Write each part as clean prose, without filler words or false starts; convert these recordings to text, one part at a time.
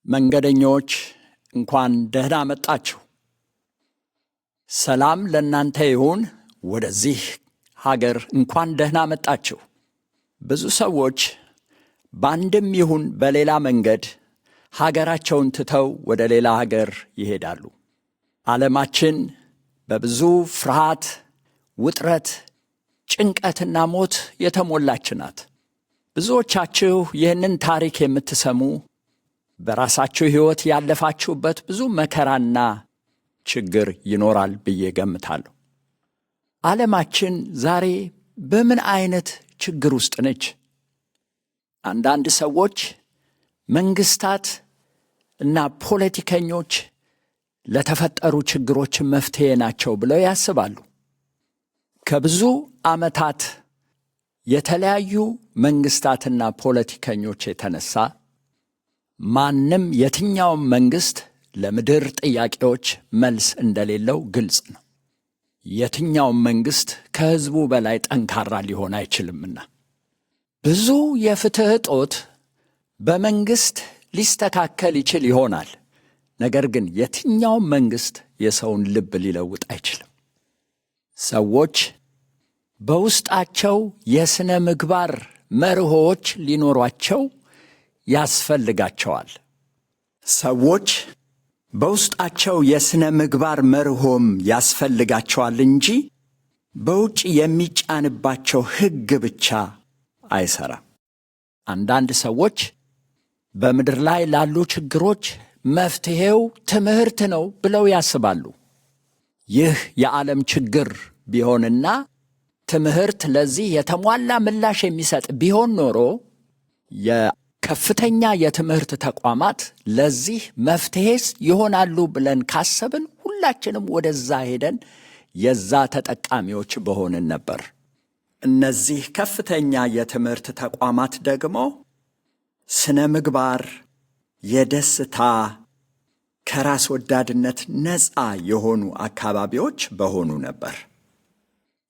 መንገደኞች እንኳን ደህና መጣችሁ። ሰላም ለእናንተ ይሁን። ወደዚህ ሀገር እንኳን ደህና መጣችሁ። ብዙ ሰዎች በአንድም ይሁን በሌላ መንገድ ሀገራቸውን ትተው ወደ ሌላ ሀገር ይሄዳሉ። ዓለማችን በብዙ ፍርሃት፣ ውጥረት፣ ጭንቀትና ሞት የተሞላች ናት። ብዙዎቻችሁ ይህንን ታሪክ የምትሰሙ በራሳችሁ ሕይወት ያለፋችሁበት ብዙ መከራና ችግር ይኖራል ብዬ ገምታለሁ። ዓለማችን ዛሬ በምን አይነት ችግር ውስጥ ነች? አንዳንድ ሰዎች መንግስታት እና ፖለቲከኞች ለተፈጠሩ ችግሮች መፍትሄ ናቸው ብለው ያስባሉ። ከብዙ ዓመታት የተለያዩ መንግስታትና ፖለቲከኞች የተነሳ ማንም የትኛውም መንግስት ለምድር ጥያቄዎች መልስ እንደሌለው ግልጽ ነው። የትኛውም መንግስት ከህዝቡ በላይ ጠንካራ ሊሆን አይችልምና ብዙ የፍትህ እጦት በመንግስት ሊስተካከል ይችል ይሆናል። ነገር ግን የትኛውም መንግስት የሰውን ልብ ሊለውጥ አይችልም። ሰዎች በውስጣቸው የሥነ ምግባር መርሆዎች ሊኖሯቸው ያስፈልጋቸዋል። ሰዎች በውስጣቸው የሥነ ምግባር መርሆም ያስፈልጋቸዋል እንጂ በውጭ የሚጫንባቸው ሕግ ብቻ አይሰራም። አንዳንድ ሰዎች በምድር ላይ ላሉ ችግሮች መፍትሄው ትምህርት ነው ብለው ያስባሉ። ይህ የዓለም ችግር ቢሆንና ትምህርት ለዚህ የተሟላ ምላሽ የሚሰጥ ቢሆን ኖሮ የከፍተኛ የትምህርት ተቋማት ለዚህ መፍትሄስ ይሆናሉ ብለን ካሰብን ሁላችንም ወደዛ ሄደን የዛ ተጠቃሚዎች በሆንን ነበር። እነዚህ ከፍተኛ የትምህርት ተቋማት ደግሞ ስነ ምግባር፣ የደስታ፣ ከራስ ወዳድነት ነፃ የሆኑ አካባቢዎች በሆኑ ነበር።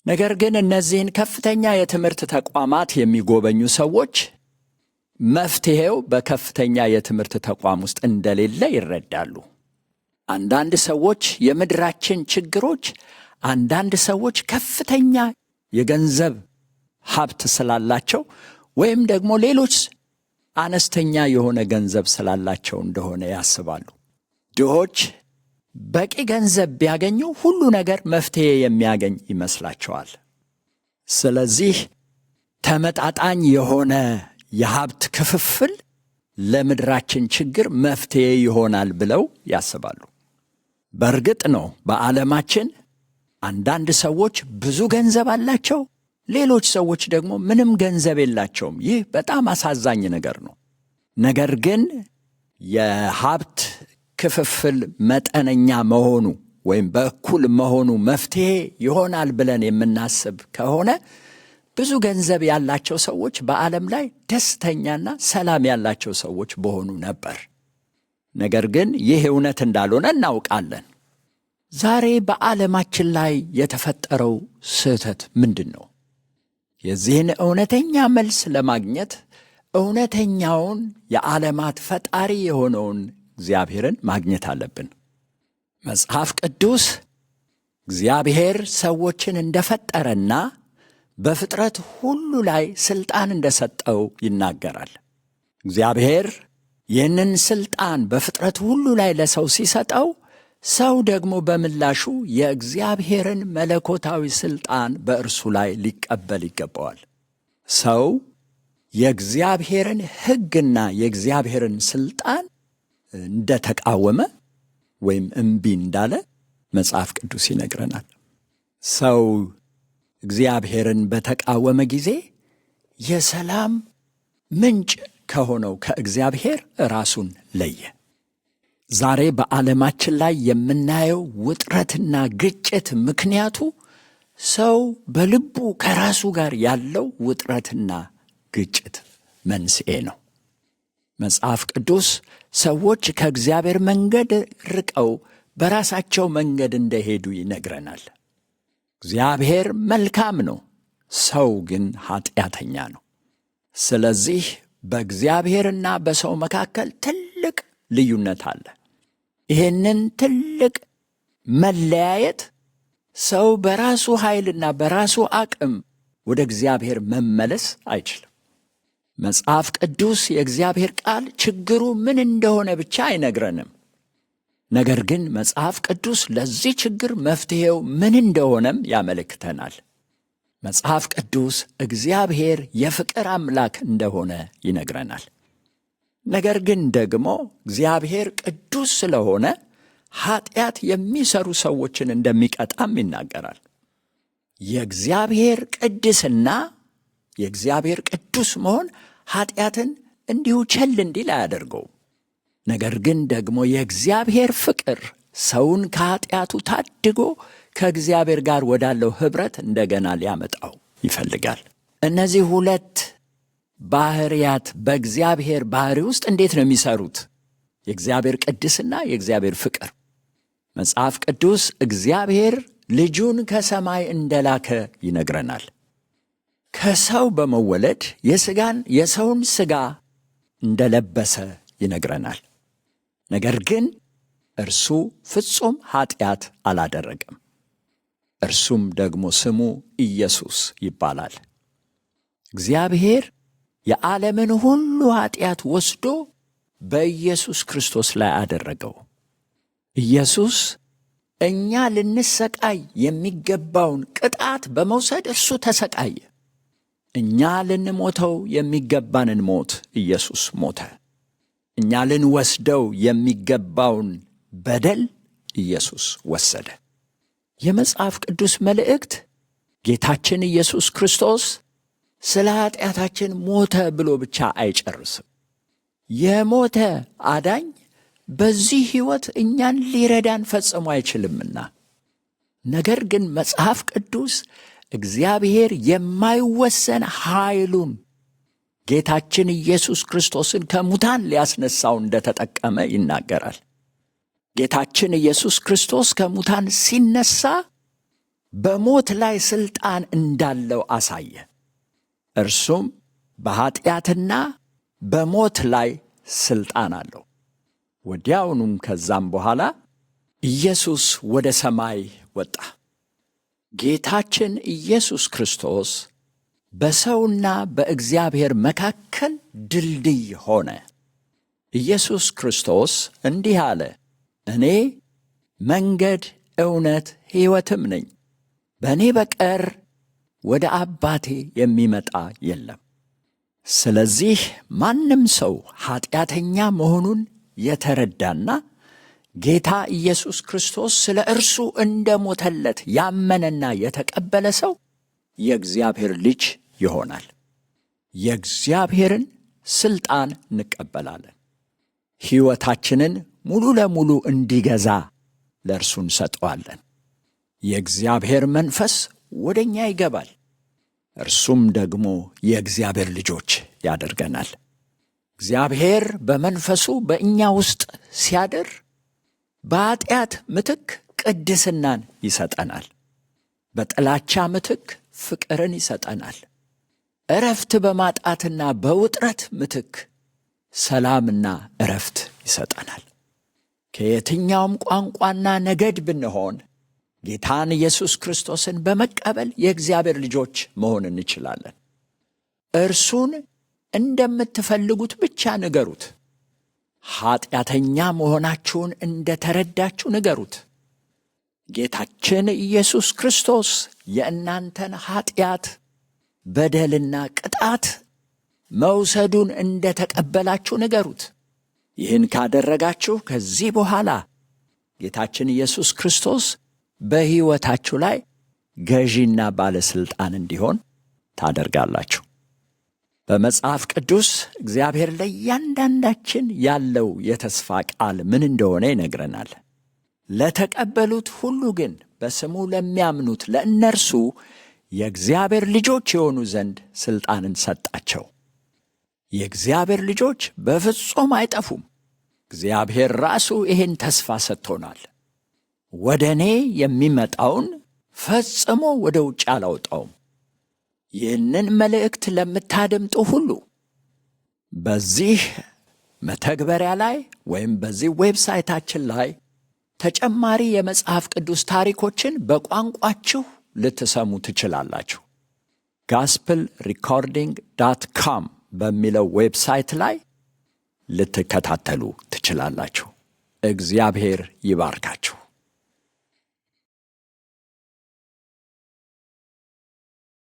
ነገር ግን እነዚህን ከፍተኛ የትምህርት ተቋማት የሚጎበኙ ሰዎች መፍትሄው በከፍተኛ የትምህርት ተቋም ውስጥ እንደሌለ ይረዳሉ። አንዳንድ ሰዎች የምድራችን ችግሮች አንዳንድ ሰዎች ከፍተኛ የገንዘብ ሀብት ስላላቸው ወይም ደግሞ ሌሎች አነስተኛ የሆነ ገንዘብ ስላላቸው እንደሆነ ያስባሉ። ድሆች በቂ ገንዘብ ቢያገኙ ሁሉ ነገር መፍትሄ የሚያገኝ ይመስላቸዋል። ስለዚህ ተመጣጣኝ የሆነ የሀብት ክፍፍል ለምድራችን ችግር መፍትሄ ይሆናል ብለው ያስባሉ። በእርግጥ ነው በዓለማችን አንዳንድ ሰዎች ብዙ ገንዘብ አላቸው፣ ሌሎች ሰዎች ደግሞ ምንም ገንዘብ የላቸውም። ይህ በጣም አሳዛኝ ነገር ነው። ነገር ግን የሀብት ክፍፍል መጠነኛ መሆኑ ወይም በእኩል መሆኑ መፍትሄ ይሆናል ብለን የምናስብ ከሆነ ብዙ ገንዘብ ያላቸው ሰዎች በዓለም ላይ ደስተኛና ሰላም ያላቸው ሰዎች በሆኑ ነበር። ነገር ግን ይህ እውነት እንዳልሆነ እናውቃለን። ዛሬ በዓለማችን ላይ የተፈጠረው ስህተት ምንድን ነው? የዚህን እውነተኛ መልስ ለማግኘት እውነተኛውን የዓለማት ፈጣሪ የሆነውን እግዚአብሔርን ማግኘት አለብን። መጽሐፍ ቅዱስ እግዚአብሔር ሰዎችን እንደፈጠረና በፍጥረት ሁሉ ላይ ሥልጣን እንደሰጠው ይናገራል። እግዚአብሔር ይህንን ሥልጣን በፍጥረት ሁሉ ላይ ለሰው ሲሰጠው ሰው ደግሞ በምላሹ የእግዚአብሔርን መለኮታዊ ሥልጣን በእርሱ ላይ ሊቀበል ይገባዋል። ሰው የእግዚአብሔርን ሕግና የእግዚአብሔርን ሥልጣን እንደተቃወመ ወይም እምቢ እንዳለ መጽሐፍ ቅዱስ ይነግረናል። ሰው እግዚአብሔርን በተቃወመ ጊዜ የሰላም ምንጭ ከሆነው ከእግዚአብሔር ራሱን ለየ። ዛሬ በዓለማችን ላይ የምናየው ውጥረትና ግጭት ምክንያቱ ሰው በልቡ ከራሱ ጋር ያለው ውጥረትና ግጭት መንስኤ ነው። መጽሐፍ ቅዱስ ሰዎች ከእግዚአብሔር መንገድ ርቀው በራሳቸው መንገድ እንደሄዱ ይነግረናል። እግዚአብሔር መልካም ነው፣ ሰው ግን ኃጢአተኛ ነው። ስለዚህ በእግዚአብሔርና በሰው መካከል ትልቅ ልዩነት አለ። ይህንን ትልቅ መለያየት ሰው በራሱ ኃይልና በራሱ አቅም ወደ እግዚአብሔር መመለስ አይችልም። መጽሐፍ ቅዱስ የእግዚአብሔር ቃል ችግሩ ምን እንደሆነ ብቻ አይነግረንም። ነገር ግን መጽሐፍ ቅዱስ ለዚህ ችግር መፍትሔው ምን እንደሆነም ያመለክተናል። መጽሐፍ ቅዱስ እግዚአብሔር የፍቅር አምላክ እንደሆነ ይነግረናል። ነገር ግን ደግሞ እግዚአብሔር ቅዱስ ስለሆነ ኃጢአት የሚሰሩ ሰዎችን እንደሚቀጣም ይናገራል። የእግዚአብሔር ቅድስና፣ የእግዚአብሔር ቅዱስ መሆን ኃጢአትን እንዲሁ ቸል እንዲል አያደርገውም። ነገር ግን ደግሞ የእግዚአብሔር ፍቅር ሰውን ከኃጢአቱ ታድጎ ከእግዚአብሔር ጋር ወዳለው ኅብረት እንደገና ሊያመጣው ይፈልጋል። እነዚህ ሁለት ባህሪያት በእግዚአብሔር ባህሪ ውስጥ እንዴት ነው የሚሰሩት? የእግዚአብሔር ቅድስና፣ የእግዚአብሔር ፍቅር። መጽሐፍ ቅዱስ እግዚአብሔር ልጁን ከሰማይ እንደላከ ይነግረናል። ከሰው በመወለድ የሰውን ሥጋ እንደለበሰ ይነግረናል። ነገር ግን እርሱ ፍጹም ኃጢአት አላደረገም። እርሱም ደግሞ ስሙ ኢየሱስ ይባላል። እግዚአብሔር የዓለምን ሁሉ ኃጢአት ወስዶ በኢየሱስ ክርስቶስ ላይ አደረገው። ኢየሱስ እኛ ልንሰቃይ የሚገባውን ቅጣት በመውሰድ እርሱ ተሰቃየ። እኛ ልንሞተው የሚገባንን ሞት ኢየሱስ ሞተ። እኛ ልንወስደው የሚገባውን በደል ኢየሱስ ወሰደ። የመጽሐፍ ቅዱስ መልእክት ጌታችን ኢየሱስ ክርስቶስ ስለ ኃጢአታችን ሞተ ብሎ ብቻ አይጨርስም። የሞተ አዳኝ በዚህ ሕይወት እኛን ሊረዳን ፈጽሞ አይችልምና። ነገር ግን መጽሐፍ ቅዱስ እግዚአብሔር የማይወሰን ኃይሉን ጌታችን ኢየሱስ ክርስቶስን ከሙታን ሊያስነሳው እንደተጠቀመ ይናገራል። ጌታችን ኢየሱስ ክርስቶስ ከሙታን ሲነሳ በሞት ላይ ሥልጣን እንዳለው አሳየ። እርሱም በኃጢአትና በሞት ላይ ሥልጣን አለው። ወዲያውኑም ከዛም በኋላ ኢየሱስ ወደ ሰማይ ወጣ። ጌታችን ኢየሱስ ክርስቶስ በሰውና በእግዚአብሔር መካከል ድልድይ ሆነ። ኢየሱስ ክርስቶስ እንዲህ አለ፣ እኔ መንገድ፣ እውነት፣ ሕይወትም ነኝ። በእኔ በቀር ወደ አባቴ የሚመጣ የለም። ስለዚህ ማንም ሰው ኃጢአተኛ መሆኑን የተረዳና ጌታ ኢየሱስ ክርስቶስ ስለ እርሱ እንደሞተለት ያመነና የተቀበለ ሰው የእግዚአብሔር ልጅ ይሆናል። የእግዚአብሔርን ሥልጣን እንቀበላለን። ሕይወታችንን ሙሉ ለሙሉ እንዲገዛ ለእርሱ እንሰጠዋለን። የእግዚአብሔር መንፈስ ወደ እኛ ይገባል። እርሱም ደግሞ የእግዚአብሔር ልጆች ያደርገናል። እግዚአብሔር በመንፈሱ በእኛ ውስጥ ሲያድር በኃጢአት ምትክ ቅድስናን ይሰጠናል። በጥላቻ ምትክ ፍቅርን ይሰጠናል። ዕረፍት በማጣትና በውጥረት ምትክ ሰላምና ዕረፍት ይሰጠናል። ከየትኛውም ቋንቋና ነገድ ብንሆን ጌታን ኢየሱስ ክርስቶስን በመቀበል የእግዚአብሔር ልጆች መሆን እንችላለን። እርሱን እንደምትፈልጉት ብቻ ንገሩት። ኃጢአተኛ መሆናችሁን እንደተረዳችሁ ንገሩት። ጌታችን ኢየሱስ ክርስቶስ የእናንተን ኃጢአት በደልና ቅጣት መውሰዱን እንደተቀበላችሁ ንገሩት። ይህን ካደረጋችሁ ከዚህ በኋላ ጌታችን ኢየሱስ ክርስቶስ በሕይወታችሁ ላይ ገዢና ባለሥልጣን እንዲሆን ታደርጋላችሁ። በመጽሐፍ ቅዱስ እግዚአብሔር ለእያንዳንዳችን ያለው የተስፋ ቃል ምን እንደሆነ ይነግረናል። ለተቀበሉት ሁሉ ግን በስሙ ለሚያምኑት ለእነርሱ የእግዚአብሔር ልጆች የሆኑ ዘንድ ሥልጣንን ሰጣቸው። የእግዚአብሔር ልጆች በፍጹም አይጠፉም። እግዚአብሔር ራሱ ይህን ተስፋ ሰጥቶናል። ወደ እኔ የሚመጣውን ፈጽሞ ወደ ውጭ አላውጣውም። ይህንን መልእክት ለምታደምጡ ሁሉ በዚህ መተግበሪያ ላይ ወይም በዚህ ዌብሳይታችን ላይ ተጨማሪ የመጽሐፍ ቅዱስ ታሪኮችን በቋንቋችሁ ልትሰሙ ትችላላችሁ። gospelrecording.com በሚለው ዌብሳይት ላይ ልትከታተሉ ትችላላችሁ። እግዚአብሔር ይባርካችሁ።